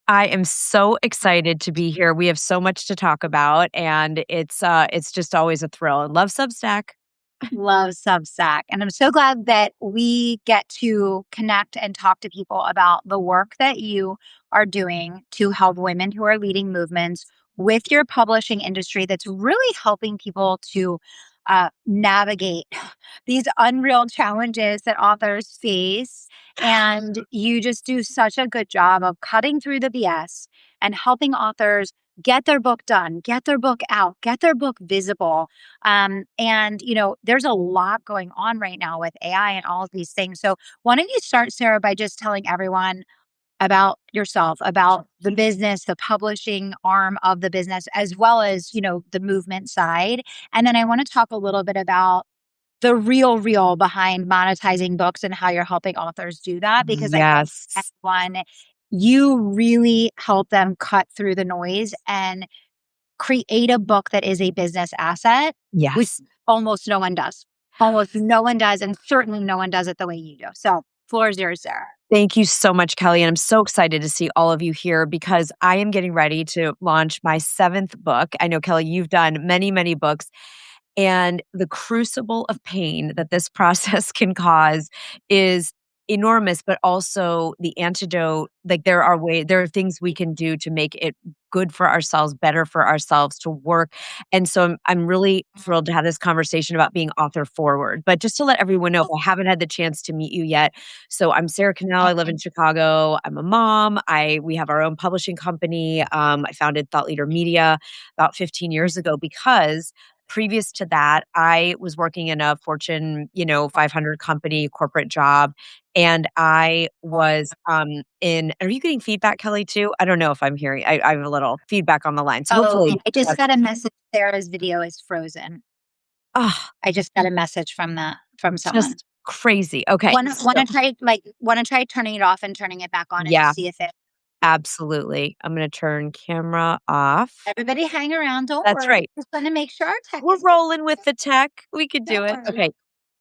I am so excited to be here. We have so much to talk about, and it's just always a thrill. And love Substack. Love Substack. And I'm so glad that we get to connect and talk to people about the work that you are doing to help women who are leading movements with your publishing industry that's really helping people to navigate these unreal challenges that authors face. And you just do such a good job of cutting through the BS and helping authors get their book done, get their book out, get their book visible. And there's a lot going on right now with AI and all of these things. So why don't you start, Sarah, by just telling everyone about yourself, about the business, the publishing arm of the business, as well as, the movement side. And then I want to talk a little bit about the real behind monetizing books and how you're helping authors do that. Because I think Yes. one, you really help them cut through the noise and create a book that is a business asset, which Yes. almost no one does. Almost no one does, and certainly no one does it the way you do. So, floor is yours, Sarah. Thank you so much, Kelly. And I'm so excited to see all of you here because I am getting ready to launch my seventh book. I know, Kelly, you've done many, many books. And the crucible of pain that this process can cause is enormous, but also the antidote, like there are things we can do to make it good for ourselves, better for ourselves to work. And so I'm really thrilled to have this conversation about being author forward. But just to let everyone know, if I haven't had the chance to meet you yet, so I'm Sara Connell. I live in Chicago. I'm a mom. We have our own publishing company. I founded Thought Leader Media about 15 years ago because previous to that, I was working in a Fortune, 500 company corporate job. And I was are you getting feedback, Kelly, too? I don't know if I'm hearing, I have a little feedback on the line. So hopefully, I just got a message. Sarah's video is frozen. oh, I just got a message from someone. just crazy. Okay. Want to try turning it off and turning it back on and Yeah, just see if it. absolutely. I'm going to turn camera off. Everybody, hang around. Don't That's worry. right. Just want to make sure our tech We're is good. rolling with the tech. We could do Don't it. worry. Okay.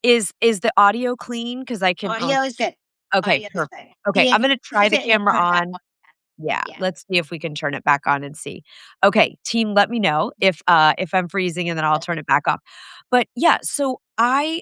Is the audio clean? Because I can. Audio is good. Okay, Audio is perfect. good. Okay, See I'm if gonna see try if the it will camera turn back on. on. Yeah, Yeah. let's see if we can turn it back on and see. Okay, team, let me know if I'm freezing and then I'll turn it back off. But yeah, so I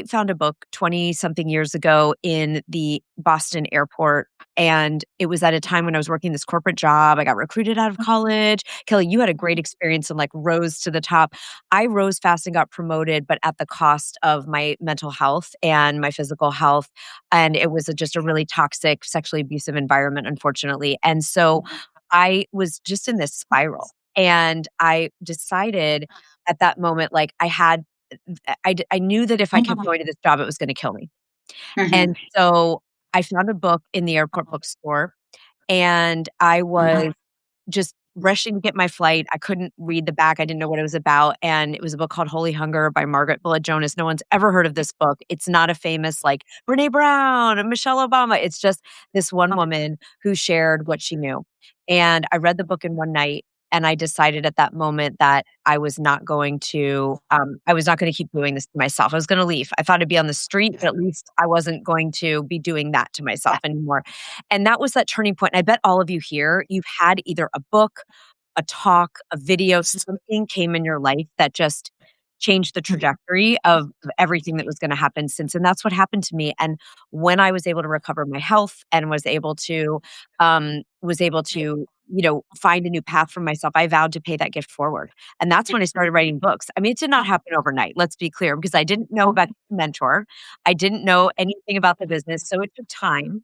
found a book 20 something years ago in the Boston airport. And it was at a time when I was working this corporate job. I got recruited out of college. Kelly, you had a great experience and like rose to the top. I rose fast and got promoted, but at the cost of my mental health and my physical health. And it was just a really toxic, sexually abusive environment, unfortunately. And so I was just in this spiral. And I decided at that moment, like I knew that if I kept going to this job, it was going to kill me. Mhm. And so I found a book in the airport bookstore and I was just rushing to get my flight. I couldn't read the back. I didn't know what it was about. And it was a book called Holy Hunger by Margaret Bullitt Jonas. No one's ever heard of this book. It's not a famous like Brene Brown and Michelle Obama. It's just this one woman who shared what she knew. And I read the book in one night. And I decided at that moment that I was not going to keep doing this to myself. I was going to leave. I thought I'd be on the street, but at least I wasn't going to be doing that to myself anymore. And that was that turning point. And I bet all of you here, you've had either a book, a talk, a video, something came in your life that just changed the trajectory of everything that was going to happen since. And that's what happened to me. And when I was able to recover my health and was able to find a new path for myself, I vowed to pay that gift forward. And that's when I started writing books. I mean, it did not happen overnight. Let's be clear, because I didn't know about the mentor. I didn't know anything about the business. So it took time.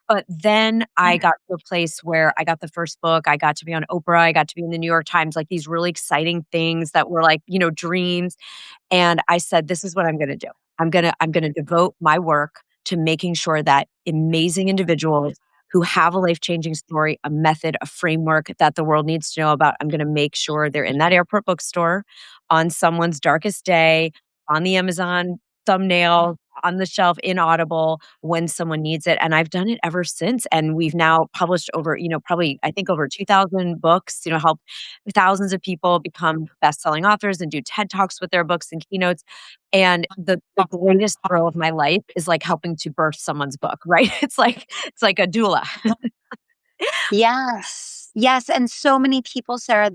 But then I got to a place where I got the first book. I got to be on Oprah. I got to be in the New York Times, like these really exciting things that were like, dreams. And I said, this is what I'm going to do. I'm going to devote my work to making sure that amazing individuals who have a life-changing story, a method, a framework that the world needs to know about, I'm going to make sure they're in that airport bookstore on someone's darkest day, on the Amazon thumbnail, on the shelf in Audible when someone needs it. And I've done it ever since. And we've now published over, probably I think over 2,000 books, helped thousands of people become best-selling authors and do TED Talks with their books and keynotes. And the greatest thrill of my life is like helping to birth someone's book, right? It's like a doula. Yes. Yes, and so many people, Sarah,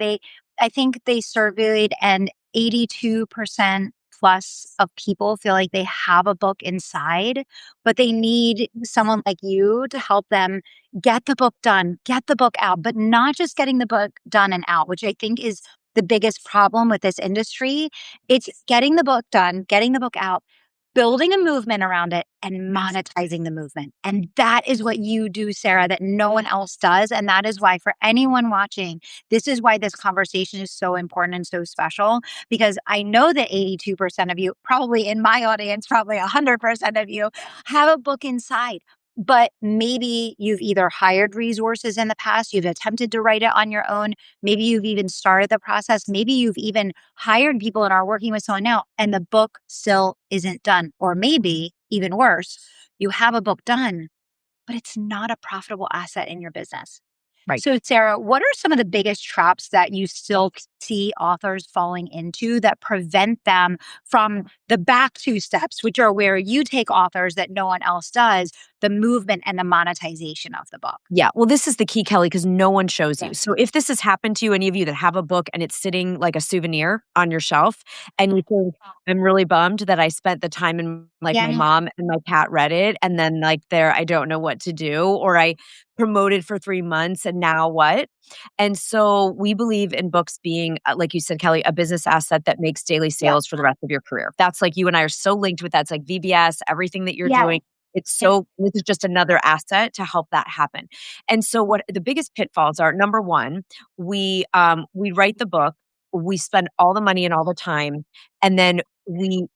I think they surveyed and 82% plus of people feel like they have a book inside, but they need someone like you to help them get the book done, get the book out, but not just getting the book done and out, which I think is the biggest problem with this industry. It's getting the book done, getting the book out, building a movement around it and monetizing the movement. And that is what you do, Sarah, that no one else does. And that is why, for anyone watching, this is why this conversation is so important and so special, because I know that 82% of you, probably in my audience, probably 100% of you have a book inside. But maybe you've either hired resources in the past, you've attempted to write it on your own, maybe you've even started the process, maybe you've even hired people and are working with someone now, and the book still isn't done. Or maybe even worse, you have a book done, but it's not a profitable asset in your business. Right. So, Sarah, what are some of the biggest traps that you still see authors falling into that prevent them from the back two steps, which are where you take authors that no one else does, the movement and the monetization of the book? Yeah. Well, this is the key, Kelly, because no one shows Yeah. you. So if this has happened to you, any of you that have a book and it's sitting like a souvenir on your shelf, and you think, I'm really bummed that I spent the time and like my Yeah. mom and my cat read it, and then like there, I don't know what to do, or I promoted for 3 months and now what? And so we believe in books being, like you said, Kelly, a business asset that makes daily Yeah. sales for the rest of your career. That's like you and I are so linked with that. It's like VBS, everything that you're Yeah. doing. It's so, this is just another asset to help that happen. And so what the biggest pitfalls are, number one, we write the book, we spend all the money and all the time, and then we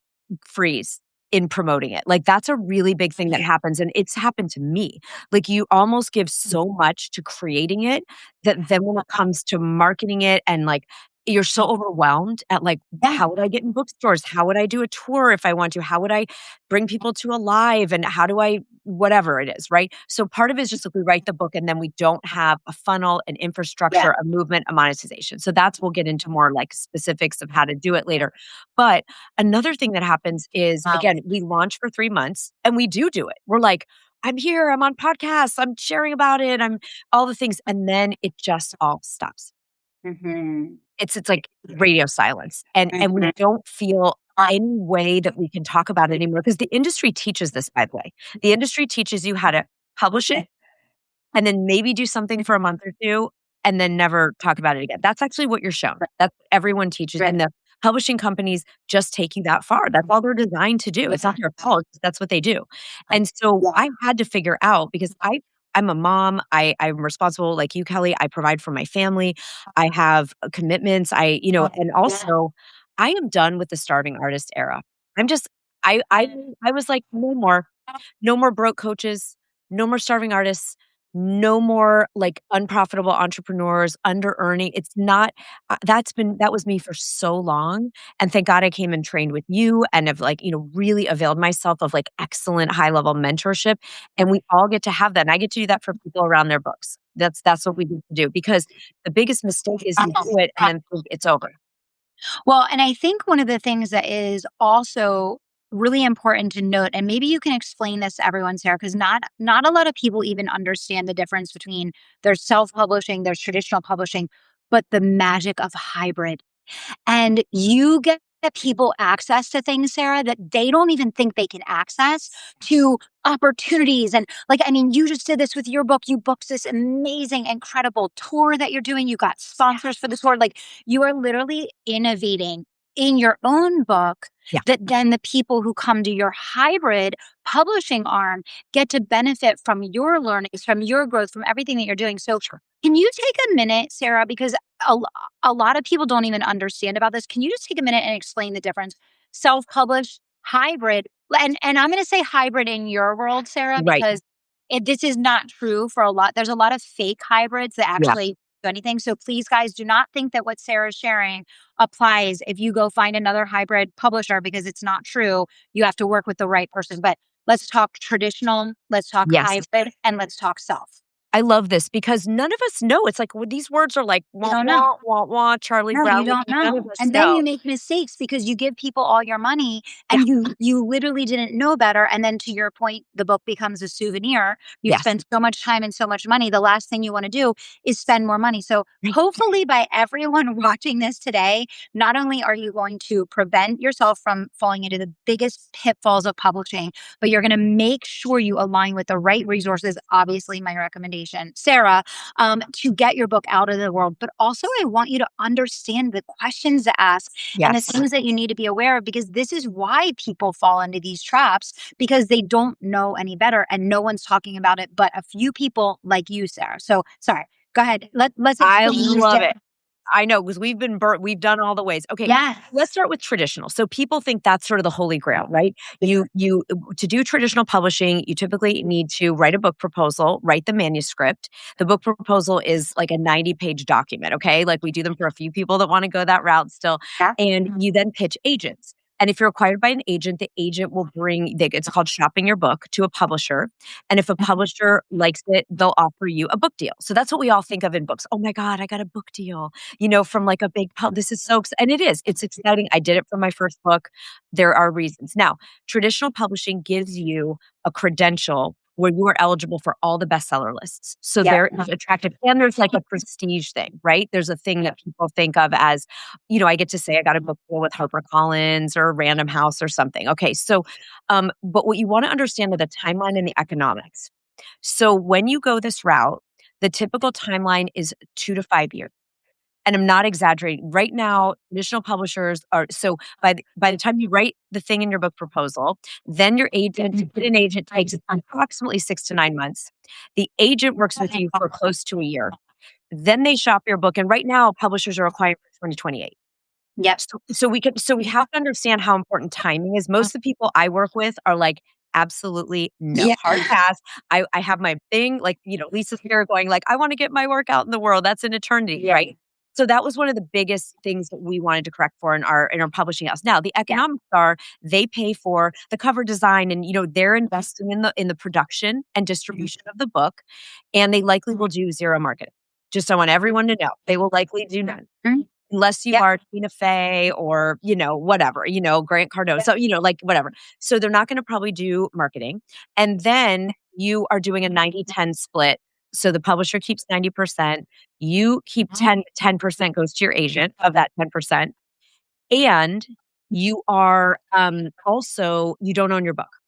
freeze in promoting it. Like that's a really big thing that happens. And it's happened to me. Like you almost give so much to creating it that then when it comes to marketing it and like you're so overwhelmed at like, Yeah. how would I get in bookstores? How would I do a tour if I want to? How would I bring people to a live? And how do I, whatever it is, right? So part of it is just like we write the book and then we don't have a funnel, an infrastructure, a movement, a monetization. So that's, we'll get into more like specifics of how to do it later. But another thing that happens is, again, we launch for 3 months and we do it. We're like, I'm here, I'm on podcasts, I'm sharing about it, I'm all the things. And then it just all stops. Mhm. It's like radio silence, and we don't feel any way that we can talk about it anymore because the industry teaches this, by the way. The industry teaches you how to publish it and then maybe do something for a month or 2 and then never talk about it again. That's actually what you're shown. That's what everyone teaches, and the publishing companies just taking that far. That's all they're designed to do. It's not their fault. That's what they do. And so I had to figure out because I'm a mom. I'm responsible like you, Kelly. I provide for my family. I have commitments. And also I am done with the starving artist era. I'm just I was like, no more. No more broke coaches, no more starving artists, no more like unprofitable entrepreneurs, under earning. It's not that was me for so long. And thank God I came and trained with you and have like, really availed myself of like excellent high level mentorship. And we all get to have that. And I get to do that for people around their books. That's what we get to do because the biggest mistake is you do it and then think it's over. Well, and I think one of the things that is also really important to note, and maybe you can explain this to everyone, Sarah, because not a lot of people even understand the difference between their self-publishing, their traditional publishing, but the magic of hybrid. And you get people access to things, Sarah, that they don't even think they can access to opportunities. And like, I mean, you just did this with your book. You booked this amazing, incredible tour that you're doing. You got sponsors for the tour. Like, you are literally innovating in your own book Yeah. that then the people who come to your hybrid publishing arm get to benefit from your learnings, from your growth, from everything that you're doing. So, can you take a minute, Sarah, because a, a lot of people don't even understand about this. Can you just take a minute and explain the difference? Self-published, hybrid, and I'm going to say hybrid in your world, Sarah, Right. because this is not true for a lot. There's a lot of fake hybrids that Yeah. actually do anything. So please, guys, do not think that what Sarah's sharing applies if you go find another hybrid publisher because it's not true. You have to work with the right person. But let's talk traditional, let's talk Yes. hybrid, and let's talk self. I love this because none of us know. It's like, well, these words are like, You wah, don't know. wah, wah, wah, Charlie No, you Brown. Like, don't none of know. us And then know. you make mistakes because you give people all your money Yeah. and you literally didn't know better. And then to your point, the book becomes a souvenir. You've Yes. spent so much time and so much money. The last thing you want to do is spend more money. So Right. hopefully by everyone watching this today, not only are you going to prevent yourself from falling into the biggest pitfalls of publishing, but you're going to make sure you align with the right resources. Obviously, my recommendation, Sarah, to get your book out of the world. But also, I want you to understand the questions to ask and the Yes. things that you need to be aware of, because this is why people fall into these traps, because they don't know any better and no one's talking about it but a few people like you, Sarah. So, sorry, go ahead. Let's I explain these love it. different. I know, because we've been burnt. We've done all the ways. Okay, Yes. let's start with traditional. So people think that's sort of the holy grail, right? You to do traditional publishing, you typically need to write a book proposal, write the manuscript. The book proposal is like a 90-page document, okay? Like we do them for a few people that want to go that route still. Yeah. And you then pitch agents. And if you're acquired by an agent, the agent will it's called shopping your book to a publisher. And if a publisher likes it, they'll offer you a book deal. So that's what we all think of in books. Oh my God, I got a book deal, from like a big pub. This is and it is. It's exciting. I did it for my first book. There are reasons. Now, traditional publishing gives you a credential where you are eligible for all the bestseller lists. So Yep. there is attractive, and there's like a prestige thing, right? There's a thing that people think of as, I get to say I got a book deal with HarperCollins or Random House or something. Okay, so, but what you want to understand are the timeline and the economics. So when you go this route, the typical timeline is 2 to 5 years. And I'm not exaggerating. Right now, traditional publishers are so by the time you write the thing in your book proposal, then your agent, to get an agent takes approximately 6 to 9 months. The agent works with you for close to a year. Then they shop your book. And right now, publishers are requiring for 2028. Yep. So we have to understand how important timing is. Most of the people I work with are like, absolutely no, Yeah. hard pass. I have my thing, like, Lisa's here going like, I want to get my work out in the world. That's an eternity, Yeah. right? So that was one of the biggest things that we wanted to correct for in our publishing house. Now the Yeah. economics are they pay for the cover design and they're investing in the production and distribution of the book, and they likely will do zero marketing. Just I want everyone to know they will likely do none. Mhm. Unless you Yep. are Tina Fey or, whatever, Grant Cardone. So, like whatever. So they're not going to probably do marketing. And then you are doing a 90-10 split. So the publisher keeps 90%. You keep 10% goes to your agent of that 10%. And you are also, you don't own your book.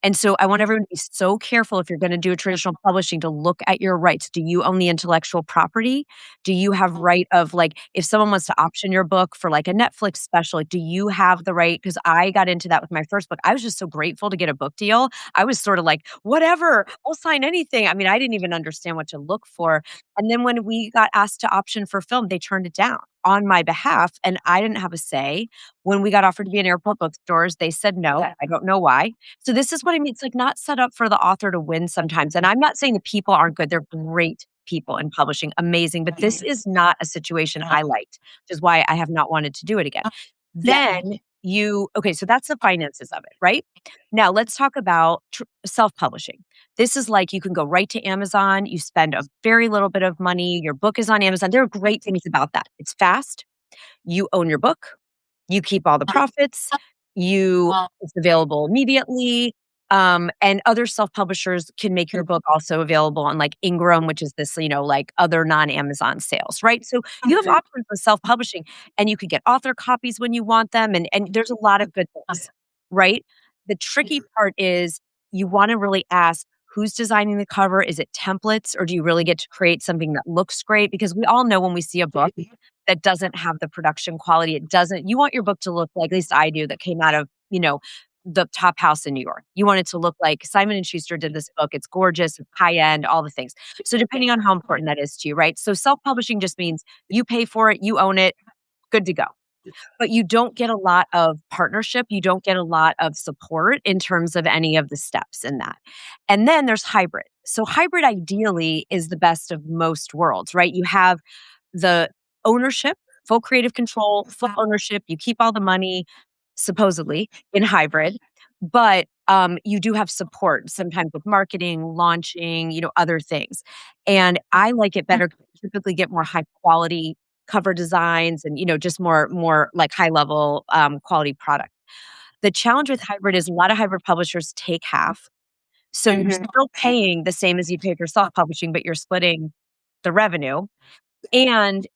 And so I want everyone to be so careful if you're going to do a traditional publishing to look at your rights. Do you own the intellectual property? Do you have right of like if someone wants to option your book for like a Netflix special, like, do you have the right? Because I got into that with my first book. I was just so grateful to get a book deal. I was sort of like, whatever, I'll sign anything. I mean, I didn't even understand what to look for. And then when we got asked to option for film, they turned it down on my behalf. And I didn't have a say. When we got offered to be in airport bookstores, they said no. I don't know why. So this is what I mean. It's like not set up for the author to win sometimes. And I'm not saying the people aren't good. They're great people in publishing, amazing. But this is not a situation I liked, which is why I have not wanted to do it again. Yeah. Then okay, so that's the finances of it, right? Now let's talk about self-publishing. This is like you can go right to Amazon. You spend a very little bit of money. Your book is on Amazon. There are great things about that. It's fast. You own your book. You keep all the profits. It's available immediately. And other self-publishers can make your book also available on like Ingram, which is this, like other non-Amazon sales, right? So you have options with self-publishing and you can get author copies when you want them. And there's a lot of good things, right? The tricky part is you want to really ask who's designing the cover. Is it templates or do you really get to create something that looks great? Because we all know when we see a book that doesn't have the production quality, you want your book to look like, at least I do, that came out of, the top house in New York. You want it to look like Simon and Schuster did this book. It's gorgeous, it's high end, all the things. So depending on how important that is to you, right? So self-publishing just means you pay for it, you own it, good to go. But you don't get a lot of partnership. You don't get a lot of support in terms of any of the steps in that. And then there's hybrid. So hybrid ideally is the best of most worlds, right? You have the ownership, full creative control, full ownership. You keep all the money, supposedly, in hybrid. But you do have support sometimes with marketing, launching, other things. And I like it better 'cause you typically get more high quality cover designs and, just more like high level quality product. The challenge with hybrid is a lot of hybrid publishers take half. So you're still paying the same as you pay for self-publishing, but you're splitting the revenue. And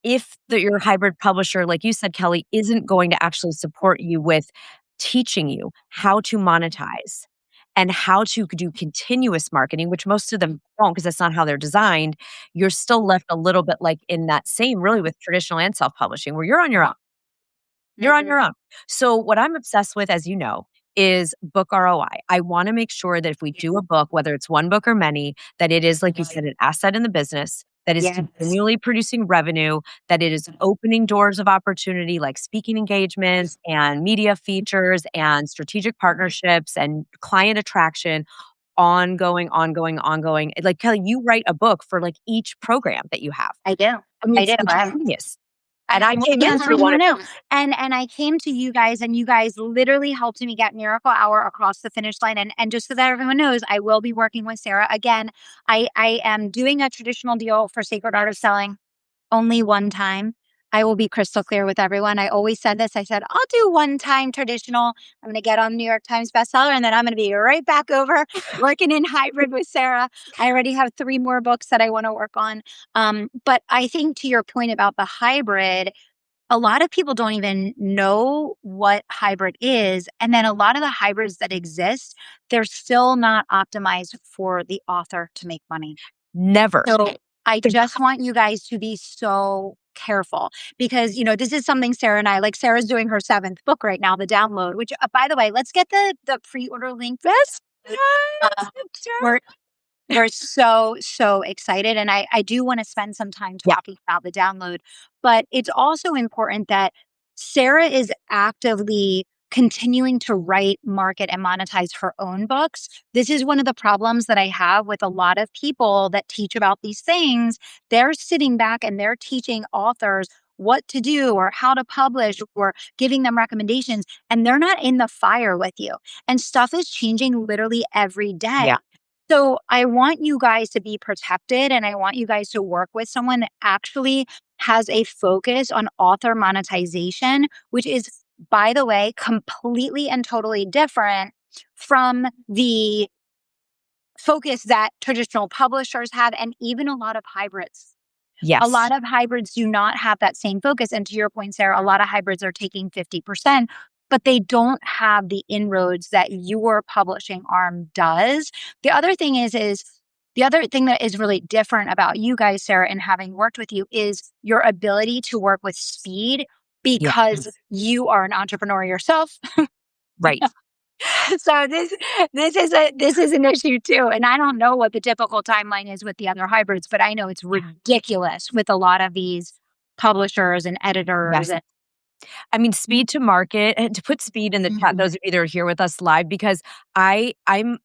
if your hybrid publisher, like you said, Kelly, isn't going to actually support you with teaching you how to monetize and how to do continuous marketing, which most of them don't because that's not how they're designed, you're still left a little bit like in that same really with traditional and self-publishing where you're on your own. You're on your own. So what I'm obsessed with, as you know, is book ROI. I wanna make sure that if we do a book, whether it's one book or many, that it is, like you said, an asset in the business, that is continually producing revenue, that it is opening doors of opportunity like speaking engagements and media features and strategic partnerships and client attraction, ongoing, ongoing, ongoing. Like, Kelly, you write a book for, like, each program that you have. I do. I mean, I it's do. genius. And I came in Yes, through one no, of no. those. And I came to you guys, and you guys literally helped me get Miracle Hour across the finish line. And just so that everyone knows, I will be working with Sara again. I am doing a traditional deal for Sacred Art of Selling only one time. I will be crystal clear with everyone. I always said this. I said, I'll do one time traditional. I'm going to get on New York Times bestseller, and then I'm going to be right back over working in hybrid with Sara. I already have 3 more books that I want to work on. But I think to your point about the hybrid, a lot of people don't even know what hybrid is. And then a lot of the hybrids that exist, they're still not optimized for the author to make money. Never. So I just want you guys to be so careful because, this is something Sara and I, like Sarah's doing her 7th book right now, The Download, which by the way, let's get the pre-order link. Yes. We're we're so, so excited. And I do want to spend some time Yeah. talking about The Download. But it's also important that Sara is actively continuing to write, market, and monetize her own books. This is one of the problems that I have with a lot of people that teach about these things. They're sitting back and they're teaching authors what to do or how to publish or giving them recommendations, and they're not in the fire with you. And stuff is changing literally every day. Yeah. So I want you guys to be protected, and I want you guys to work with someone that actually has a focus on author monetization, which is, by the way, completely and totally different from the focus that traditional publishers have and even a lot of hybrids. A Yes. lot of hybrids do not have that same focus. And to your point, Sara, a lot of hybrids are taking 50%, but they don't have the inroads that your publishing arm does. The other thing is the other thing that is really different about you guys, Sara, and having worked with you is your ability to work with speed Yeah. because you are an entrepreneur yourself. Right. So this is an issue too. And I don't know what the typical timeline is with the other hybrids, but I know it's ridiculous with a lot of these publishers and editors. Yes. I mean, speed to market and to put speed in the chat, those of you that are here with us live, because I'm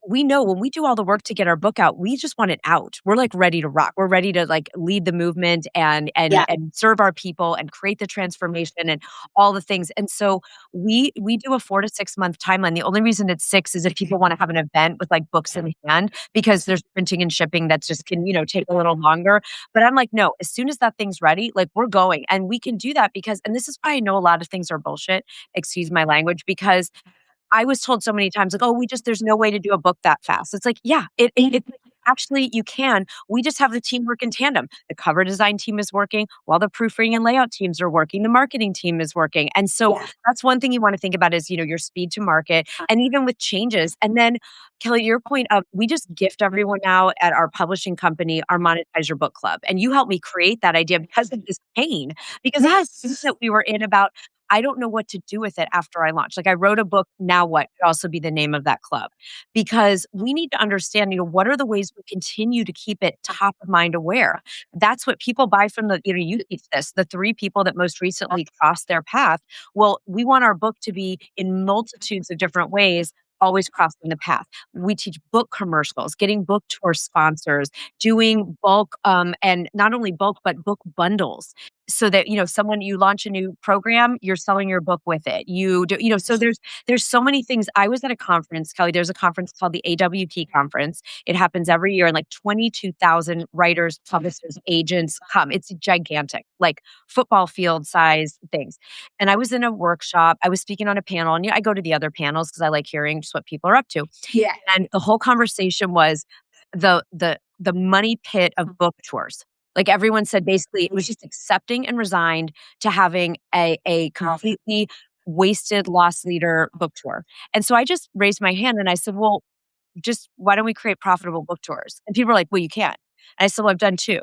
we know when we do all the work to get our book out, we just want it out. We're like ready to rock. We're ready to like lead the movement and serve our people and create the transformation and all the things. And so we do a 4 to 6 month timeline. The only reason it's 6 is if people want to have an event with like books in hand because there's printing and shipping that's just can, take a little longer. But I'm like, no, as soon as that thing's ready, like we're going. And we can do that because, and this is why I know a lot of things are bullshit, excuse my language, because I was told so many times, like, oh, there's no way to do a book that fast. It's like, yeah, it actually you can. We just have the team work in tandem. The cover design team is working while the proofreading and layout teams are working. The marketing team is working. And so that's one thing you want to think about is, your speed to market and even with changes. And then Kelly, your point of we just gift everyone now at our publishing company, our Monetize Your Book Club. And you helped me create that idea because of this pain, because of the pain that we were in about I don't know what to do with it after I launch. Like I wrote a book, now what could also be the name of that club. Because we need to understand, what are the ways we continue to keep it top of mind aware? That's what people buy from you teach this, the 3 people that most recently crossed their path. Well, we want our book to be in multitudes of different ways, always crossing the path. We teach book commercials, getting book tour sponsors, doing bulk, and not only bulk, but book bundles. so that, someone you launch a new program, you're selling your book with it. You do, so there's so many things. I was at a conference, Kelly, there's a conference called the AWP conference. It happens every year and like 22,000 writers, publishers, agents come. It's gigantic, like football field size things. And I was in a workshop. I was speaking on a panel and I go to the other panels because I like hearing just what people are up to. Yeah. And the whole conversation was the money pit of book tours. Like everyone said, basically, it was just accepting and resigned to having a completely wasted loss leader book tour. And so I just raised my hand and I said, well, just why don't we create profitable book tours? And people were like, well, you can't. And I said, well, I've done two.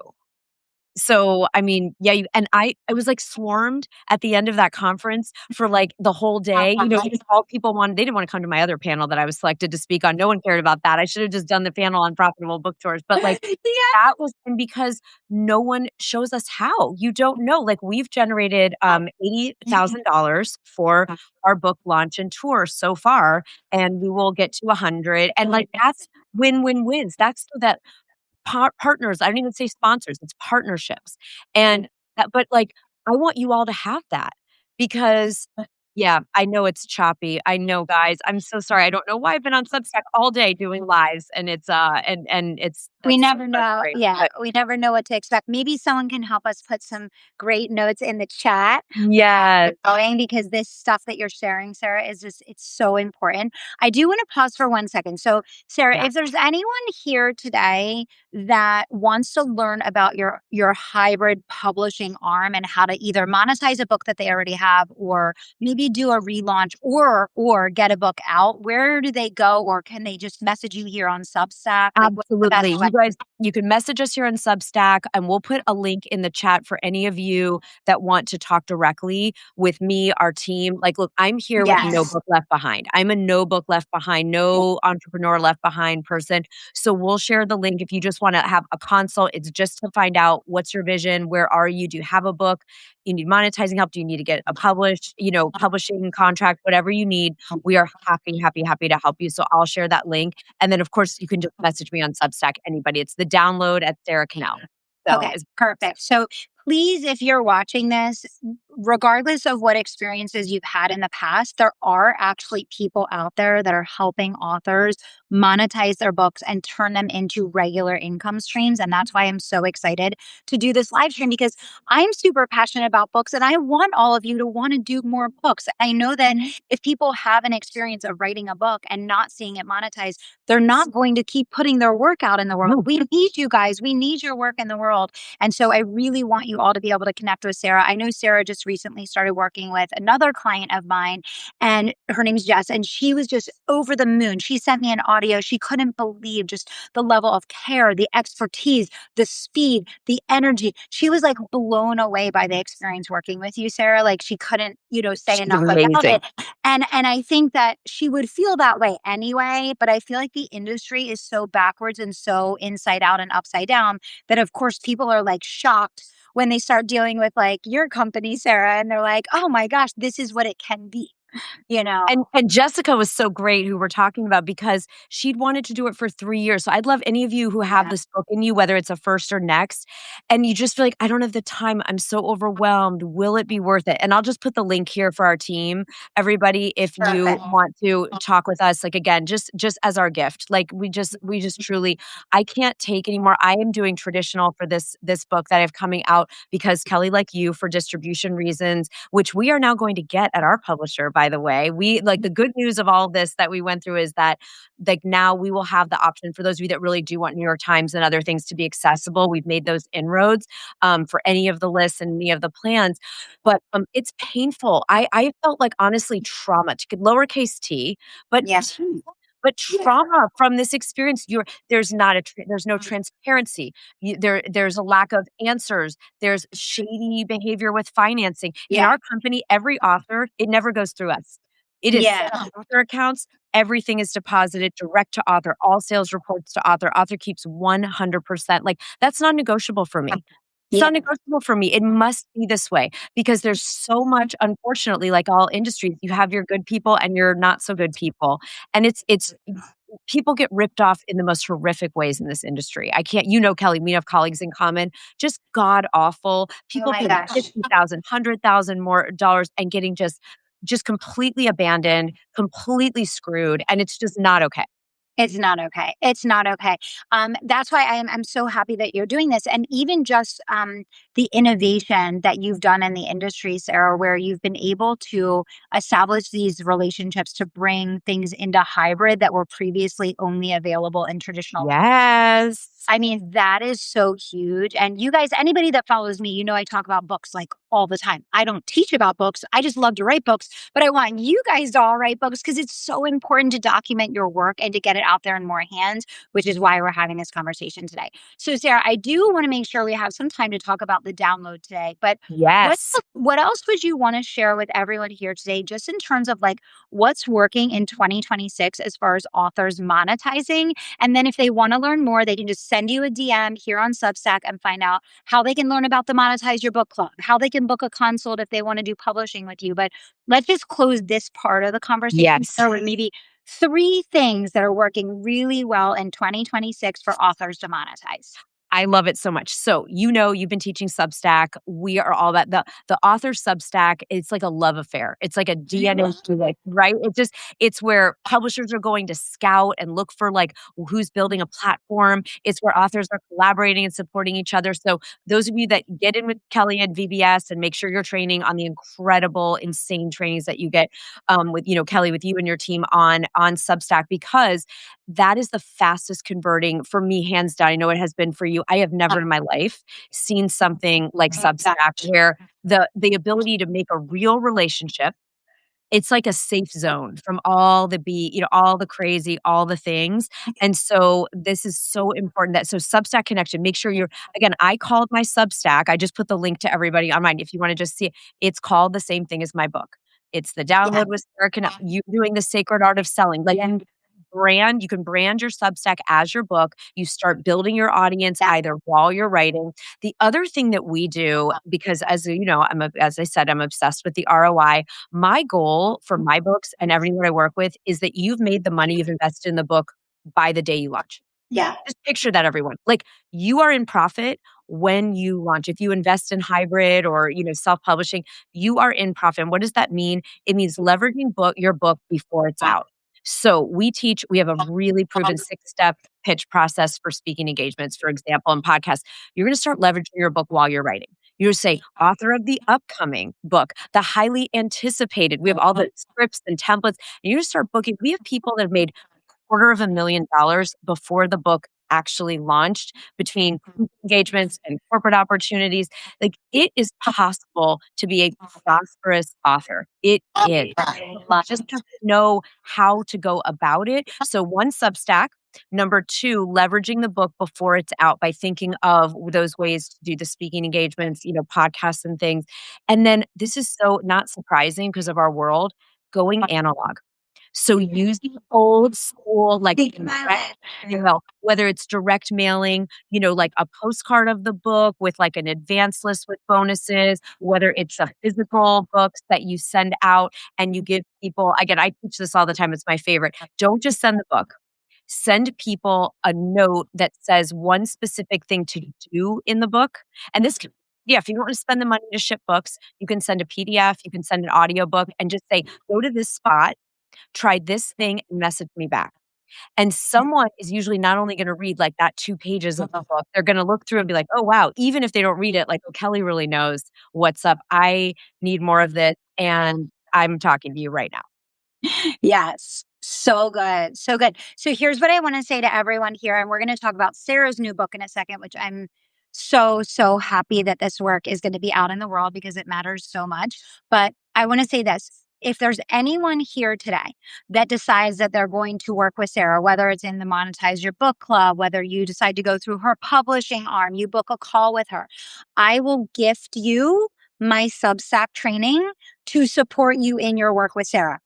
So, I mean, yeah, I was, like, swarmed at the end of that conference for, like, the whole day, because all people wanted they didn't wanna come to my other panel that I was selected to speak on. No one cared about that. I should have just done the panel on profitable book tours, but, like, Yeah. that was and because no one shows us how. You don't know. Like, we've generated, $80,000 for our book launch and tour so far, and we will get to 100, and, like, that's win-win-wins. That's so that partners, I don't even say sponsors, it's partnerships, and that but, like, I want you all to have that because yeah, I know it's choppy, I know, guys, I'm so sorry, I don't know why I've been on Substack all day doing lives, and it's, and it's We that's so never know. frustrating, Yeah, but we never know what to expect. Maybe someone can help us put some great notes in the chat yes, going because this stuff that you're sharing, Sarah, is just it's so important. I do want to pause for 1 second. So, Sarah, yeah. if there's anyone here today that wants to learn about your hybrid publishing arm and how to either monetize a book that they already have or maybe do a relaunch or get a book out, where do they go or can they just message you here on Substack? Like what's the best Absolutely. way? You guys, you can message us here on Substack, and we'll put a link in the chat for any of you that want to talk directly with me, our team. Like, look, I'm here with no Yes. book left behind. I'm a no book left behind, no entrepreneur left behind person. So we'll share the link if you just want to have a consult. It's just to find out what's your vision, where are you? Do you have a book? You need monetizing help? Do you need to get a publishing contract? Whatever you need, we are happy, happy, happy to help you. So I'll share that link. And then, of course, you can just message me on Substack, anybody. It's the download at Sara Connell. So Okay, it's perfect. So please, if you're watching this, regardless of what experiences you've had in the past, there are actually people out there that are helping authors monetize their books and turn them into regular income streams. And that's why I'm so excited to do this live stream because I'm super passionate about books and I want all of you to want to do more books. I know that if people have an experience of writing a book and not seeing it monetized, they're not going to keep putting their work out in the world. no, We need you guys. We need your work in the world. And so I really want you all to be able to connect with Sarah. I know Sarah just recently started working with another client of mine, and her name's Jess, and she was just over the moon. She sent me an audio. She couldn't believe just the level of care, the expertise, the speed, the energy. She was like blown away by the experience working with you, Sarah. Like she couldn't, say she's enough about amazing. it. And I think that she would feel that way anyway, but I feel like the industry is so backwards and so inside out and upside down that of course people are like shocked when they start dealing with like your company, Sarah, and they're like, "Oh my gosh, this is what it can be." You know? And Jessica was so great who we're talking about because she'd wanted to do it for 3 years. So I'd love any of you who have Yeah. this book in you, whether it's a first or next, and you just feel like, "I don't have the time. I'm so overwhelmed. Will it be worth it?" And I'll just put the link here for our team. Everybody, if you Perfect. want to talk with us, like again, just as our gift. Like we just truly I can't take anymore. I am doing traditional for this book that I have coming out because Kelly, like you, for distribution reasons, which we are now going to get at our publisher, by the way. We like the good news of all this that we went through is that like now we will have the option for those of you that really do want New York Times and other things to be accessible. We've made those inroads for any of the lists and any of the plans, but it's painful. I felt like honestly trauma, lowercase t, but Yeah. T. But trauma from this experience, there's not there's no transparency. There's a lack of answers. There's shady behavior with financing. In Yeah. our company, every author, it never goes through us. It is set Yeah. up author accounts. Everything is deposited direct to author. All sales reports to author. Author keeps 100%. Like that's non-negotiable for me. It's Yeah. not negotiable for me. It must be this way because there's so much, unfortunately, like all industries, you have your good people and your not so good people. And it's people get ripped off in the most horrific ways in this industry. I can't, Kelly, we have colleagues in common, just god awful. Oh People my paying gosh. 50,000, 100,000 more dollars and getting just completely abandoned, completely screwed, and it's just not okay. It's not okay. It's not okay. That's why I'm so happy that you're doing this, and even just the innovation that you've done in the industry, Sarah, where you've been able to establish these relationships to bring things into hybrid that were previously only available in traditional. Yes. I mean, that is so huge. And you guys, anybody that follows me, I talk about books like all the time. I don't teach about books. I just love to write books, but I want you guys to all write books because it's so important to document your work and to get it out there in more hands, which is why we're having this conversation today. So, Sarah, I do want to make sure we have some time to talk about the download today, but Yes. what else would you want to share with everyone here today, just in terms of like what's working in 2026 as far as authors monetizing? And then if they want to learn more, they can just send you a DM here on Substack and find out how they can learn about the Monetize Your Book Club, how they can book a consult if they want to do publishing with you. But let's just close this part of the conversation Yes. with maybe three things that are working really well in 2026 for authors to monetize. I love it so much. So, you've been teaching Substack. We are all that the author Substack, it's like a love affair. It's like a DNA fluid, right? It's where publishers are going to scout and look for like who's building a platform. It's where authors are collaborating and supporting each other. So, those of you that get in with Kelly at VBS and make sure you're training on the incredible, insane trainings that you get with Kelly with you and your team on Substack because that is the fastest converting for me, hands down. I know it has been for you. I have never in my life seen something like Substack where the ability to make a real relationship, it's like a safe zone from all the all the crazy, all the things. And so this is so important that so Substack connection, make sure you're again, I called my Substack. I just put the link to everybody on mine. If you want to just see it, it's called the same thing as my book. It's the download with Sara Connell. You doing the sacred art of selling. Like you can brand your Substack as your book. You start building your audience either while you're writing. The other thing that we do, because as I said, I'm obsessed with the ROI. My goal for my books and everyone I work with is that you've made the money you've invested in the book by the day you launch. Yeah. Just picture that, everyone. Like you are in profit when you launch. If you invest in hybrid or self-publishing, you are in profit. And what does that mean? It means leveraging your book before it's out. So we have a really proven 6-step pitch process for speaking engagements, for example, and podcasts. You're going to start leveraging your book while you're writing. You just say, author of the upcoming book, the highly anticipated. We have all the scripts and templates. And you just start booking. We have people that have made $250,000 before the book actually launched between engagements and corporate opportunities. Like it is possible to be a prosperous author. It is. You just have to know how to go about it. So one, Substack. Number two, leveraging the book before it's out by thinking of those ways to do the speaking engagements, podcasts and things. And then this is so not surprising because of our world, going analog. So using old school, like direct mail, whether it's direct mailing, like a postcard of the book with like an advance list with bonuses, whether it's a physical books that you send out and you give people, again, I teach this all the time. It's my favorite. Don't just send the book. Send people a note that says one specific thing to do in the book. And if you don't want to spend the money to ship books, you can send a PDF, you can send an audiobook and just say, go to this spot, try this thing and message me back. And someone is usually not only going to read like that 2 pages of the book, they're going to look through and be like, oh, wow, even if they don't read it, like, oh, Kelly really knows what's up. I need more of this. And I'm talking to you right now. Yes. So good. So good. So here's what I want to say to everyone here. And we're going to talk about Sarah's new book in a second, which I'm so, so happy that this work is going to be out in the world because it matters so much. But I want to say this. If there's anyone here today that decides that they're going to work with Sarah, whether it's in the Monetize Your Book Club, whether you decide to go through her publishing arm, you book a call with her, I will gift you my Substack training to support you in your work with Sarah.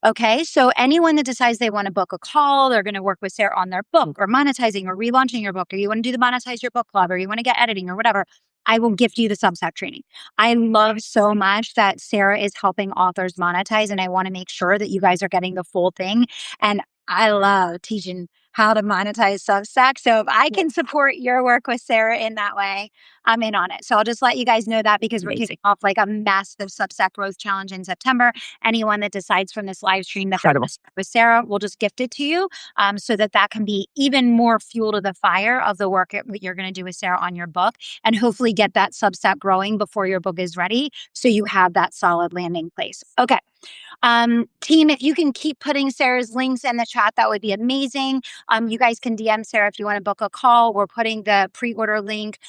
Okay. So anyone that decides they want to book a call, they're going to work with Sarah on their book or monetizing or relaunching your book, or you want to do the Monetize Your Book Club, or you want to get editing or whatever, I will gift you the Substack training. I love so much that Sarah is helping authors monetize, and I want to make sure that you guys are getting the full thing. And I love teaching how to monetize Substack. So if I can support your work with Sarah in that way, I'm in on it. So I'll just let you guys know that because we're kicking Amazing. off like a massive Substack growth challenge in September. Anyone that decides from this live stream that Incredible. with Sarah, we'll just gift it to you, so that that can be even more fuel to the fire of the work that you're going to do with Sarah on your book, and hopefully get that Substack growing before your book is ready, so you have that solid landing place. Okay. Team, if you can keep putting Sarah's links in the chat, that would be amazing. You guys can DM Sarah if you want to book a call. We're putting the pre-order link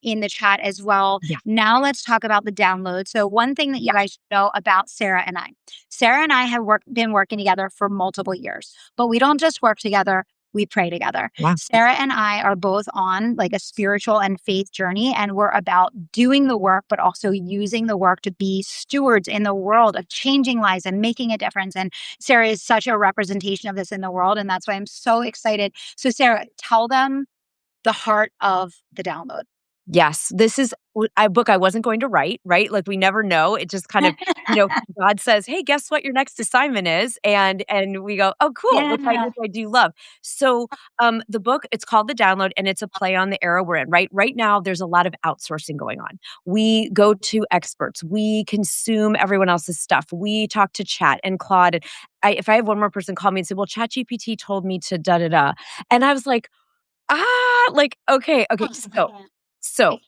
in the chat as well. Yeah. Now let's talk about the download. So one thing that you guys should know about Sarah and I have been working together for multiple years, but we don't just work together. We pray together. Wow. Sarah and I are both on like a spiritual and faith journey, and we're about doing the work, but also using the work to be stewards in the world of changing lives and making a difference. And Sarah is such a representation of this in the world. And that's why I'm so excited. So, Sarah, tell them the heart of the download. Yes, this is a book I wasn't going to write, right? Like, we never know. It just kind of, God says, "Hey, guess what your next assignment is?" And we go, "Oh, cool," Yeah. which I do love. So, the book, it's called The Download, and it's a play on the era we're in, right? Right now, there's a lot of outsourcing going on. We go to experts. We consume everyone else's stuff. We talk to Chat and Claude. And if I have one more person call me and say, "Well, ChatGPT told me to da da da," and I was like, like, okay. So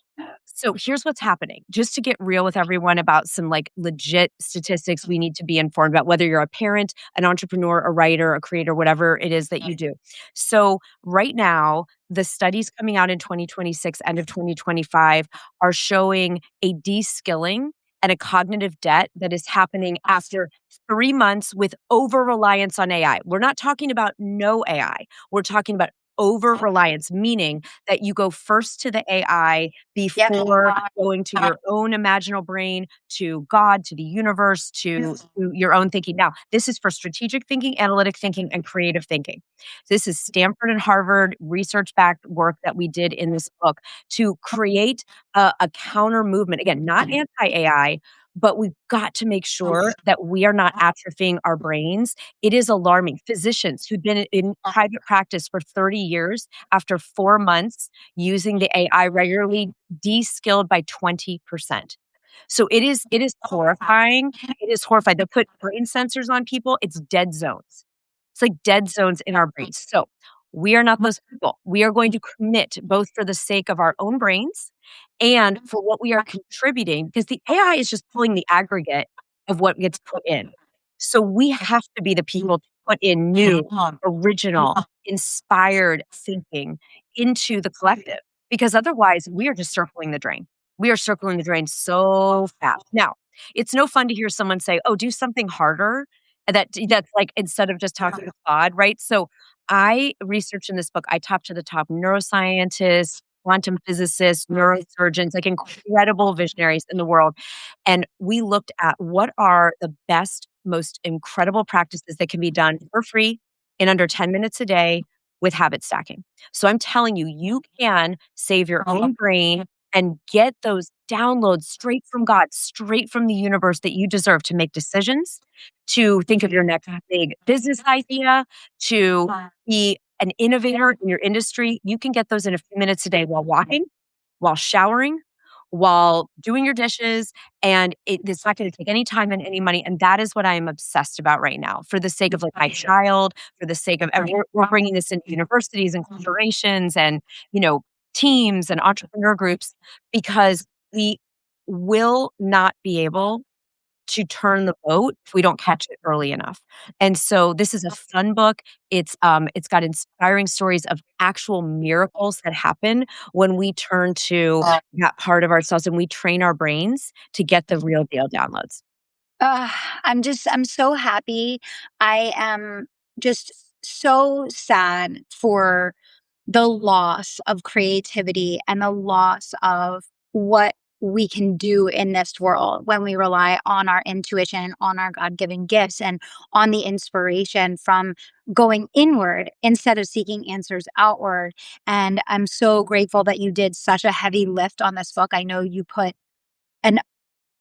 so here's what's happening. Just to get real with everyone about some like legit statistics we need to be informed about, whether you're a parent, an entrepreneur, a writer, a creator, whatever it is that you do. So right now, the studies coming out in 2026, end of 2025, are showing a de-skilling and a cognitive debt that is happening after 3 months with over reliance on AI. We're not talking about no AI. We're talking about over reliance, meaning that you go first to the AI Yep. before going to your own imaginal brain, to God, to the universe, to your own thinking. Now, this is for strategic thinking, analytic thinking, and creative thinking. This is Stanford and Harvard research backed work that we did in this book to create a counter movement. Again, not anti AI, but we've got to make sure that we are not atrophying our brains. It is alarming. Physicians who've been in private practice for 30 years, after 4 months using the AI regularly, de-skilled by 20%. So it is horrifying. It is horrifying. They put brain sensors on people. It's dead zones. It's like dead zones in our brains. So we are not those people. We are going to commit both for the sake of our own brains and for what we are contributing, because the AI is just pulling the aggregate of what gets put in. So we have to be the people to put in new, original, inspired thinking into the collective, because otherwise we are just circling the drain. We are circling the drain so fast. Now, it's no fun to hear someone say, "Oh, do something harder." That's like, instead of just talking to Claude, right? So I researched in this book, I talked to the top neuroscientists, quantum physicists, neurosurgeons, like incredible visionaries in the world. And we looked at what are the best, most incredible practices that can be done for free in under 10 minutes a day with habit stacking. So I'm telling you, you can save your own brain and get those downloads straight from God, straight from the universe that you deserve to make decisions, to think of your next big business idea, to be an innovator in your industry. You can get those in a few minutes a day while walking, while showering, while doing your dishes, and it's not going to take any time and any money. And that is what I am obsessed about right now, for the sake of like my child, for the sake of, and we're bringing this into universities and corporations and, you know, teams and entrepreneur groups, because we will not be able to turn the boat if we don't catch it early enough. And so this is a fun book. It's got inspiring stories of actual miracles that happen when we turn to that part of ourselves and we train our brains to get the real deal downloads. Uh, I'm so happy. I am just so sad for the loss of creativity and the loss of what we can do in this world when we rely on our intuition, on our God-given gifts, and on the inspiration from going inward instead of seeking answers outward. And I'm so grateful that you did such a heavy lift on this book. I know you put an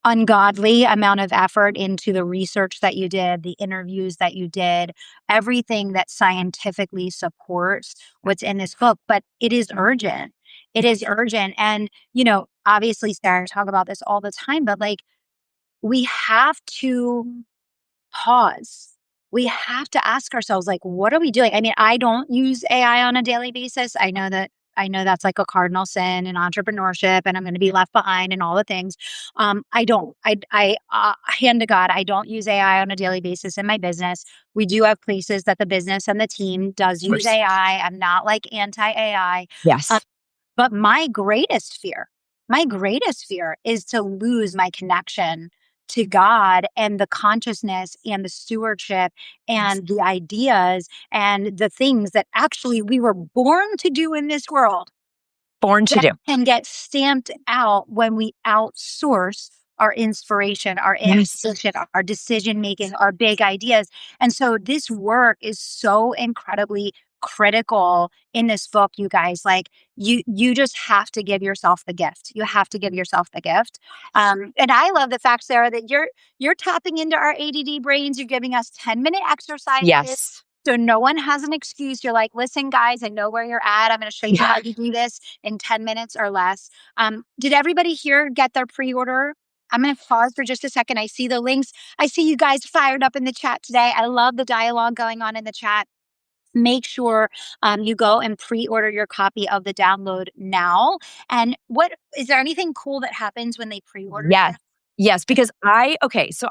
ungodly amount of effort into the research that you did, the interviews that you did, everything that scientifically supports what's in this book, but it is urgent. It is urgent. And, obviously, Sarah, talk about this all the time, but like we have to pause. We have to ask ourselves, like, what are we doing? I mean, I don't use AI on a daily basis. I know that's like a cardinal sin in entrepreneurship, and I'm going to be left behind and all the things. I don't. Hand to God, I don't use AI on a daily basis in my business. We do have places that the business and the team does use AI. I'm not like anti AI. Yes. But my greatest fear is to lose my connection to God and the consciousness and the stewardship and the ideas and the things that actually we were born to do in this world Born to that do. can get stamped out when we outsource our inspiration, our Yes. intuition, our decision making, our big ideas. And so this work is so incredibly critical in this book, you guys. Like you just have to give yourself the gift. You have to give yourself the gift. And I love the fact, Sarah, that you're tapping into our ADD brains. You're giving us 10-minute exercises. Yes. So no one has an excuse. You're like, listen, guys, I know where you're at. I'm going to show you how to do this in 10 minutes or less. Did everybody here get their pre-order? I'm going to pause for just a second. I see the links. I see you guys fired up in the chat today. I love the dialogue going on in the chat. Make sure you go and pre-order your copy of the download now. And what is there anything cool that happens when they pre-order? Yes. Yes, because so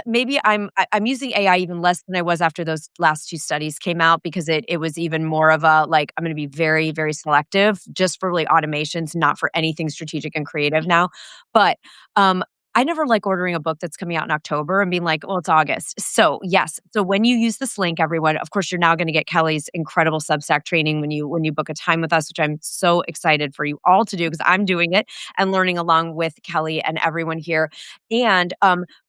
maybe I'm using AI even less than I was after those last 2 studies came out because it was even more of a, like, I'm gonna be very, very selective just for, like, automations, not for anything strategic and creative now. But, I never like ordering a book that's coming out in October and being like, "Well, it's August." So, yes. So when you use this link, everyone, of course, you're now gonna get Kelly's incredible Substack training when you book a time with us, which I'm so excited for you all to do because I'm doing it and learning along with Kelly and everyone here. And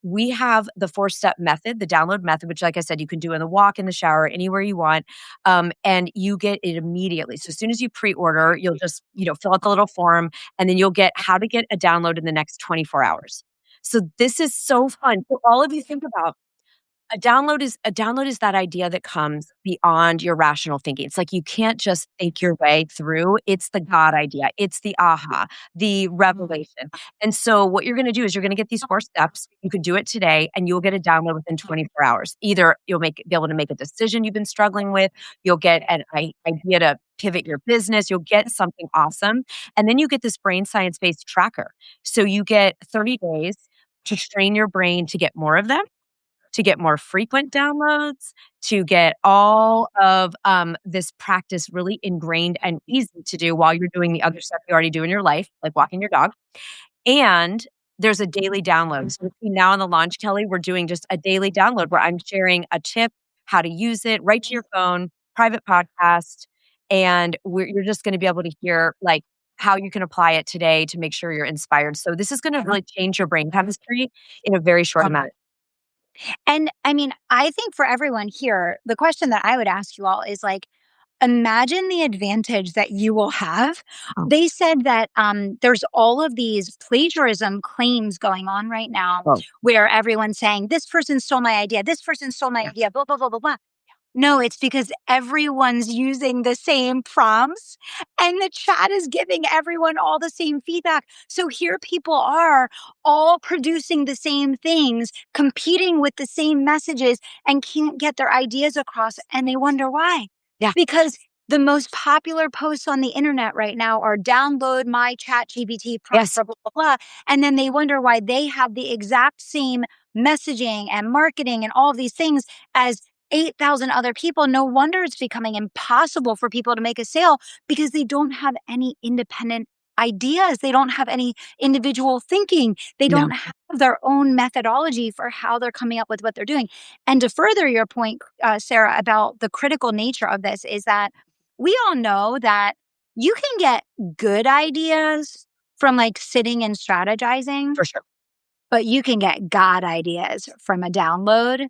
we have the 4-step method, the download method, which, like I said, you can do in the walk, in the shower, anywhere you want. And you get it immediately. So as soon as you pre-order, you'll just, fill out the little form and then you'll get how to get a download in the next 24 hours. So this is so fun. So all of you think about a download is that idea that comes beyond your rational thinking. It's like you can't just think your way through. It's the God idea. It's the aha, the revelation. And so what you're gonna do is you're gonna get these 4 steps. You could do it today and you'll get a download within 24 hours. Either you'll be able to make a decision you've been struggling with, you'll get an idea to pivot your business, you'll get something awesome. And then you get this brain science-based tracker. So you get 30 days to train your brain to get more of them, to get more frequent downloads, to get all of this practice really ingrained and easy to do while you're doing the other stuff you already do in your life, like walking your dog. And there's a daily download. So between now and the launch, Kelly, we're doing just a daily download where I'm sharing a tip, how to use it right to your phone, private podcast, and you're just going to be able to hear like how you can apply it today to make sure you're inspired. So this is going to really change your brain chemistry in a very short amount. And I mean, I think for everyone here, the question that I would ask you all is like, imagine the advantage that you will have. Oh, They said that there's all of these plagiarism claims going on right now oh, where everyone's saying, this person stole my idea, this person stole my idea, blah, blah, blah, blah, blah. No, it's because everyone's using the same prompts and the chat is giving everyone all the same feedback. So here people are all producing the same things, competing with the same messages and can't get their ideas across. And they wonder why. yeah, Because the most popular posts on the internet right now are download my chat GPT prompt, yes, blah, blah, blah, blah. And then they wonder why they have the exact same messaging and marketing and all of these things as 8,000 other people. No wonder it's becoming impossible for people to make a sale because they don't have any independent ideas. They don't have any individual thinking. They don't no, have their own methodology for how they're coming up with what they're doing. And to further your point, Sarah, about the critical nature of this is that we all know that you can get good ideas from like sitting and strategizing, for sure. but you can get God ideas from a download.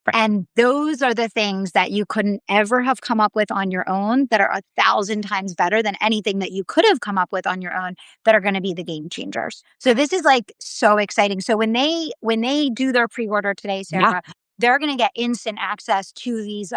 Right. And those are the things that you couldn't ever have come up with on your own that are 1,000 times better than anything that you could have come up with on your own that are going to be the game changers. So this is like so exciting. So when they do their pre-order today, Yeah. Sarah, they're going to get instant access to these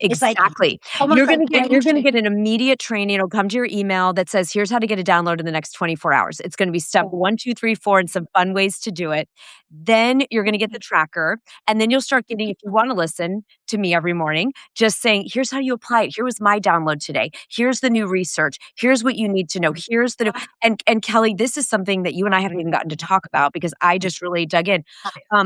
it's like Exactly. almost You're like gonna get you're brain gonna get an immediate training. It'll come to your email that says, "Here's how to get a download in the next 24 hours." It's gonna be step 1, 2, 3, 4, and some fun ways to do it. Then you're gonna get the tracker, and then you'll start getting, if you wanna listen to me every morning, just saying, "Here's how you apply it. Here was my download today. Here's the new research. Here's what you need to know. Here's the new." And Kelly, this is something that you and I haven't even gotten to talk about because I just really dug in.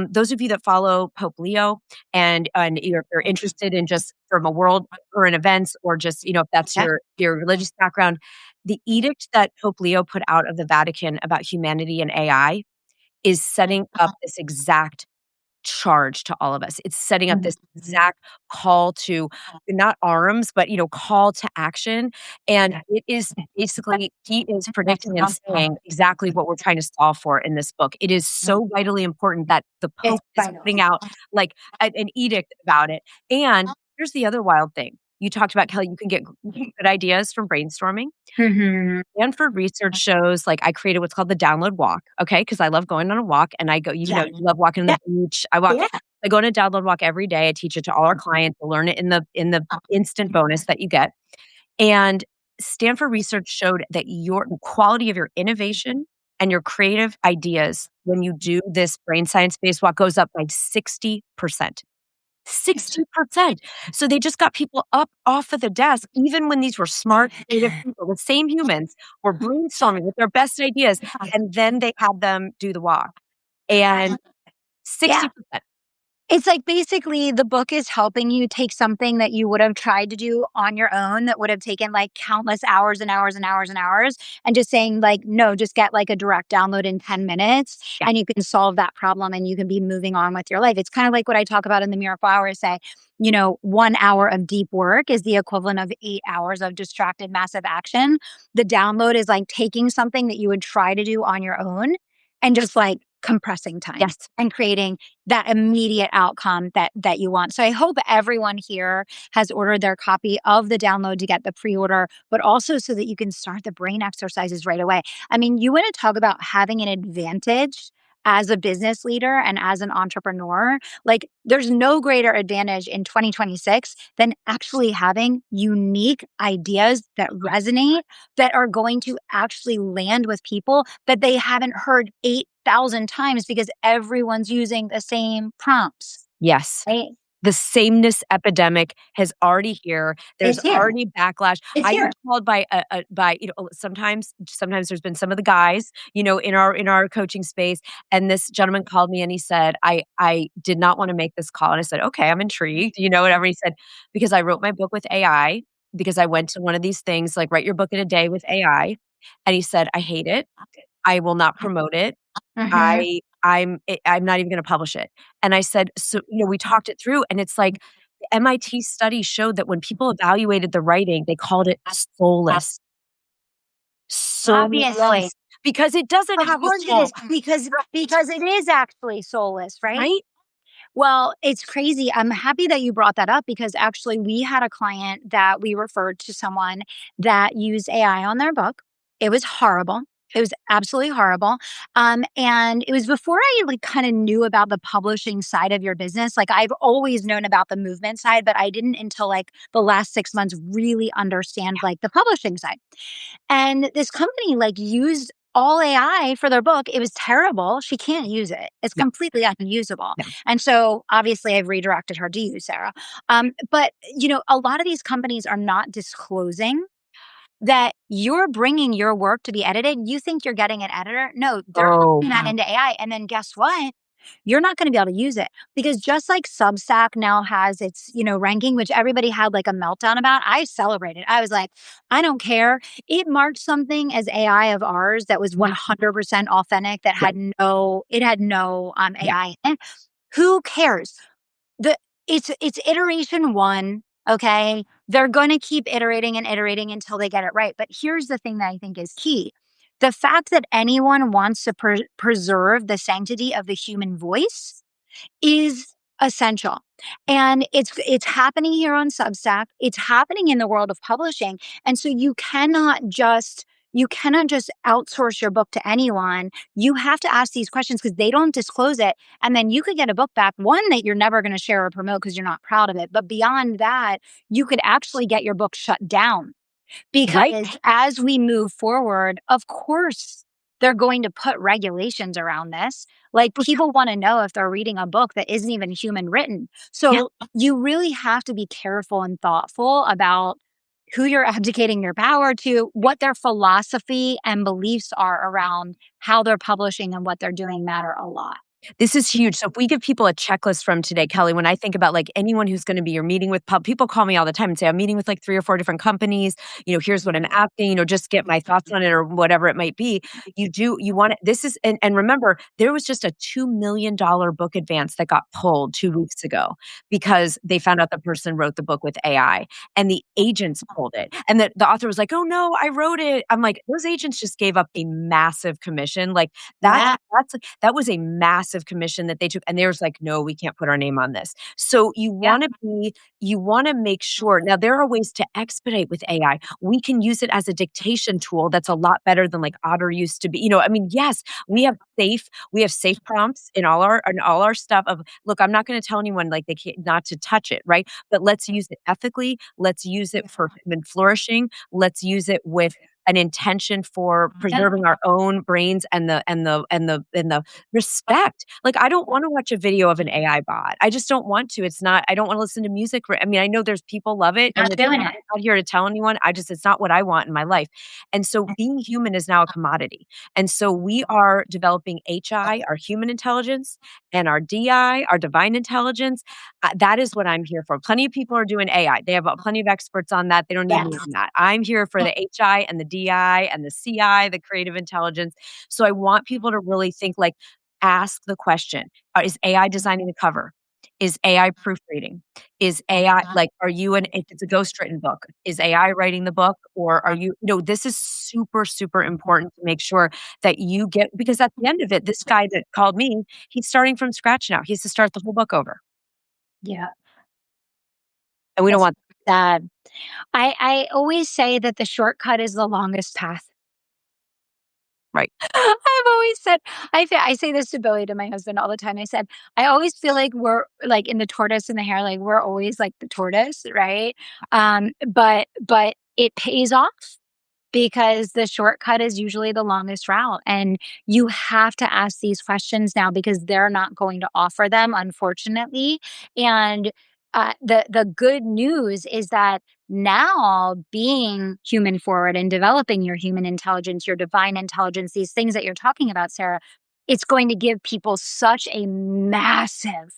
Those of you that follow Pope Leo and you're interested in just from a world current events or just, if that's Yeah. your religious background, the edict that Pope Leo put out of the Vatican about humanity and AI is setting up this exact charge to all of us. It's setting up this exact call to not arms, but, call to action. And it is basically, he is predicting and saying exactly what we're trying to solve for in this book. It is so vitally important that the It's Pope is vital. putting out like an edict about it. And here's the other wild thing. You talked about, Kelly, you can get good ideas from brainstorming. Mhm. Stanford research shows, like, I created what's called the download walk, okay? Because I love going on a walk, and I go, you love walking on Yeah. the beach. I go on a download walk every day. I teach it to all our clients. I learn it in the instant bonus that you get. And Stanford research showed that your the quality of your innovation and your creative ideas when you do this brain science-based walk goes up by 60%. 60%. So they just got people up off of the desk, even when these were smart, creative people, the same humans were brainstorming with their best ideas, and then they had them do the walk. And Yeah. 60%. It's like basically the book is helping you take something that you would have tried to do on your own that would have taken like countless hours and hours and hours and hours and just saying like, no, just get like a direct download in 10 minutes Yeah. and you can solve that problem and you can be moving on with your life. It's kind of like what I talk about in the Miracle Hour say, 1 hour of deep work is the equivalent of 8 hours of distracted massive action. The download is like taking something that you would try to do on your own and just like compressing time Yes. and creating that immediate outcome that you want. So I hope everyone here has ordered their copy of the download to get the pre-order, but also so that you can start the brain exercises right away. I mean, you want to talk about having an advantage as a business leader and as an entrepreneur. Like there's no greater advantage in 2026 than actually having unique ideas that resonate, that are going to actually land with people that they haven't heard 8,000 times because everyone's using the same prompts, Yes. right? The sameness epidemic has already here. There's It's here. already backlash. It's I here. get called by sometimes there's been some of the guys, in our coaching space, and this gentleman called me and he said, "I did not wanna make this call." And I said, "Okay, I'm intrigued," whatever. He said, "Because I wrote my book with AI, because I went to one of these things, like, write your book in a day with AI." And he said, "I hate it. I will not promote it. Mhm. I'm not even gonna publish it." And I said, "So," we talked it through, and it's like the MIT study showed that when people evaluated the writing, they called it soulless. Obviously. Soulless. Because it doesn't Of have a course it is soul, because it is actually soulless, right? right? Well, it's crazy. I'm happy that you brought that up because actually we had a client that we referred to someone that used AI on their book. It was horrible. It was absolutely horrible. And it was before I like kind of knew about the publishing side of your business. Like I've always known about the movement side, but I didn't until like the last 6 months really understand like the publishing side. And this company like used all AI for their book. It was terrible. She can't use it. It's No, completely unusable. no. And so obviously I've redirected her to you, Sarah. But a lot of these companies are not disclosing that you're bringing your work to be edited. You think you're getting an editor. No, they're Oh, putting that into AI. And then guess what? You're not going to be able to use it because just like Substack now has its, ranking, which everybody had like a meltdown about, I celebrated. I was like, I don't care. It marked something as AI of ours that was 100% authentic, that right. had no Yeah. AI in it. Who cares? The it's iteration 1, okay? They're gonna keep iterating and iterating until they get it right, but here's the thing that I think is key. The fact that anyone wants to preserve the sanctity of the human voice is essential. And it's happening here on Substack. It's happening in the world of publishing. And so you cannot just outsource your book to anyone. You have to ask these questions because they don't disclose it. And then you could get a book back, one that you're never going to share or promote because you're not proud of it. But beyond that, you could actually get your book shut down Right? because as we move forward, of course, they're going to put regulations around this. Like people want to know if they're reading a book that isn't even human written. Yeah. So you really have to be careful and thoughtful about who you're abdicating your power to, what their philosophy and beliefs are around how they're publishing and what they're doing matter a lot. This is huge. So if we give people a checklist from today, Kelly, when I think about like anyone who's going to be you're meeting with people call me all the time and say, I'm meeting with like 3 or 4 different companies. Here's what I'm asking, just get my thoughts on it or whatever it might be. You want it. This is, and remember, there was just a $2 million book advance that got pulled 2 weeks ago because they found out the person wrote the book with AI and the agents pulled it. And the author was like, oh no, I wrote it. I'm like, those agents just gave up a massive commission. Like that, Yeah. that was a massive commission that they took, and they was like, "No, we can't put our name on this." So Yeah. you wanna make sure now there are ways to expedite with AI. We can use it as a dictation tool that's a lot better than like Otter used to be. I mean, yes, we have safe prompts in all our stuff of, "Look, I'm not gonna tell anyone like they can't not to touch it," right? But let's use it ethically. Let's use it for human flourishing. Let's use it with an intention for preserving our own brains and the respect. Like, I don't wanna watch a video of an AI bot. I just don't want to. It's not I don't wanna listen to music. I mean, I know there's people love it, and Not it's doing I'm it. not here to tell anyone. It's not what I want in my life. And so being human is now a commodity. And so we are developing HI, our human intelligence, and our DI, our divine intelligence. That is what I'm here for. Plenty of people are doing AI. They have plenty of experts on that. They don't need Yeah. me on that. I'm here for the HI and the DI and the CI, the creative intelligence. So I want people to really think like, ask the question, is AI designing the cover? Is AI proofreading? Is AI like, if it's a ghostwritten book, is AI writing the book? Or this is super, super important to make sure that you get, because at the end of it, this guy that called me, he's starting from scratch now. He has to start the whole book over. Yeah. And we don't It's want sad. I always say that the shortcut is the longest path. right. I've always said I say this to Billy, to my husband, all the time. I said, "I always feel like we're, like, in the tortoise and the hare, like, we're always, like, the tortoise, right?" But it pays off because the shortcut is usually the longest route, and you have to ask these questions now because they're not going to offer them, unfortunately. And the good news is that now, being human forward and developing your human intelligence, your divine intelligence, these things that you're talking about, Sarah, it's going to give people such a massive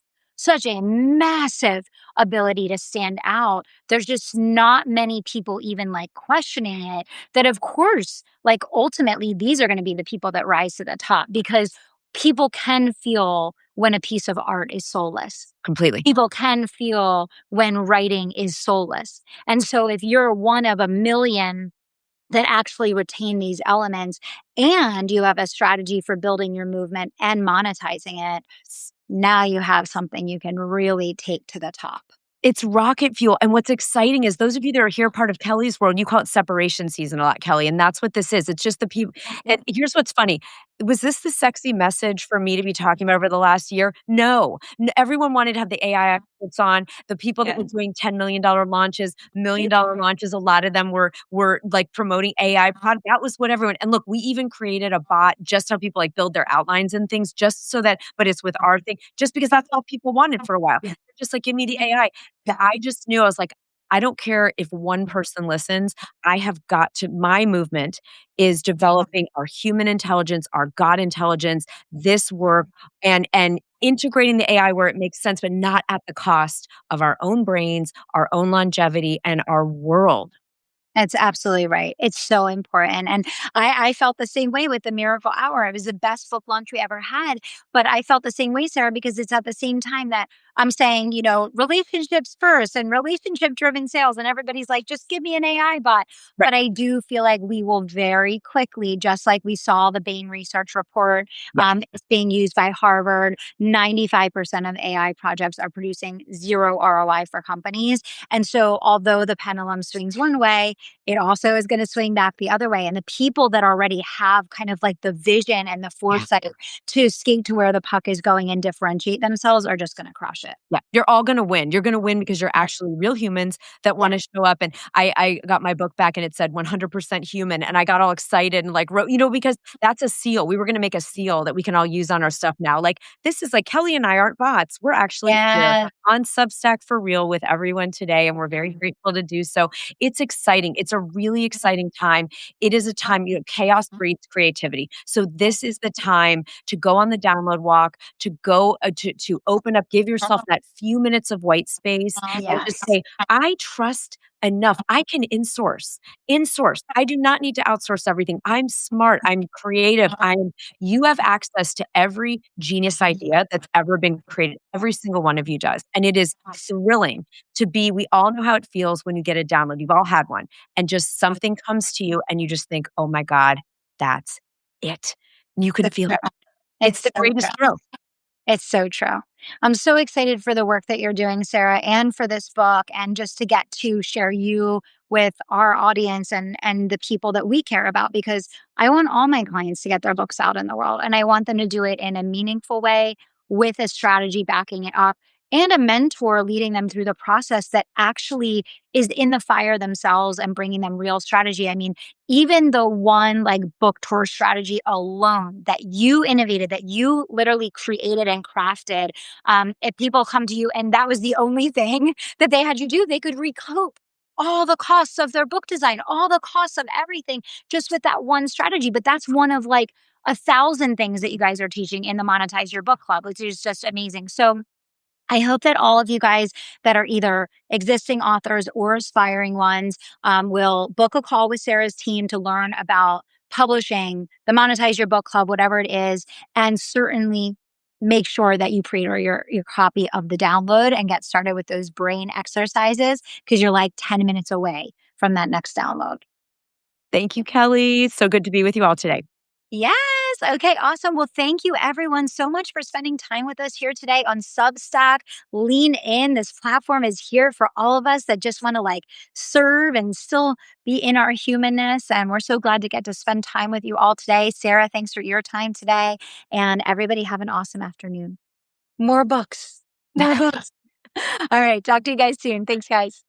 ability to stand out. There's just not many people even like questioning it, that of course, like, ultimately these are going to be the people that rise to the top because people can feel when a piece of art is soulless. Completely. People can feel when writing is soulless. And so if you're one of a million that actually retain these elements and you have a strategy for building your movement and monetizing it, now you have something you can really take to the top. It's rocket fuel, and what's exciting is those of you that are here part of Kelly's world, you call it separation season a lot, Kelly, and that's what this is. It's just the people. And here's what's funny. Was this the sexy message for me to be talking about over the last year? No. Everyone wanted to have the AI experts on, the people that were doing $10 million launches, $1 million launches, a lot of them were, like, promoting AI product. That was what everyone, and look, we even created a bot just to help people, like, build their outlines and things just so that, but it's with our thing, just because that's all people wanted for a while. Just like, "Give me the AI." I just knew, I was like, I don't care if one person listens. I have got to, my movement is developing our human intelligence, our God intelligence, this work, and integrating the AI where it makes sense, but not at the cost of our own brains, our own longevity, and our world. That's absolutely right. It's so important. And I felt the same way with the Miracle Hour. It was the best book launch we ever had. But I felt the same way, Sarah, because it's at the same time that I'm saying, relationships first and relationship driven sales. And everybody's like, just give me an AI bot. Right. But I do feel like we will very quickly, just like we saw the Bain research report, Yeah. it's being used by Harvard. 95% of AI projects are producing zero ROI for companies. And so, although the pendulum swings one way, it also is going to swing back the other way. And the people that already have kind of like the vision and the Yeah. foresight to skate to where the puck is going and differentiate themselves are just going to crush it. Yeah, you're all gonna win. You're gonna win because you're actually real humans that Yeah. wanna show up, and I got my book back and it said 100% human, and I got all excited and, like, wrote because that's a seal. We were gonna make a seal that we can all use on our stuff now. Like, this is like Kelly and I aren't bots. We're actually here Yeah. on Substack for real with everyone today, and we're very grateful to do so. It's exciting. It's a really exciting time. It is a time, chaos breeds creativity. So this is the time to go on the download walk, to go to open up, give yourself that few minutes of white space and just Yes. say, I trust enough. I can insource. I do not need to outsource everything. I'm smart. I'm creative. You have access to every genius idea that's ever been created. Every single one of you does. And it is thrilling we all know how it feels when you get a download. You've all had one and just something comes to you and you just think, oh my God, that's it. And you can It's feel true. it. It's It's the so true. greatest thrill. It's so true. I'm so excited for the work that you're doing, Sarah, and for this book, and just to get to share you with our audience and the people that we care about, because I want all my clients to get their books out in the world, and I want them to do it in a meaningful way with a strategy backing it up and a mentor leading them through the process that actually is in the fire themselves and bringing them real strategy. I mean, even the one like book tour strategy alone that you innovated, that you literally created and crafted, if people come to you and that was the only thing that they had you do, they could recoup all the costs of their book design, all the costs of everything just with that one strategy. But that's one of like 1,000 things that you guys are teaching in the Monetize Your Book Club, which is just amazing. So I hope that all of you guys that are either existing authors or aspiring ones will book a call with Sarah's team to learn about publishing, the Monetize Your Book Club, whatever it is, and certainly make sure that you pre-order your copy of the download and get started with those brain exercises because you're like 10 minutes away from that next download. Thank you, Kelly. So good to be with you all today. Yes. Okay. Awesome. Well, thank you everyone so much for spending time with us here today on Substack. Lean in. This platform is here for all of us that just want to like serve and still be in our humanness. And we're so glad to get to spend time with you all today. Sarah, thanks for your time today. And everybody have an awesome afternoon. More books. More books. All right. Talk to you guys soon. Thanks, guys.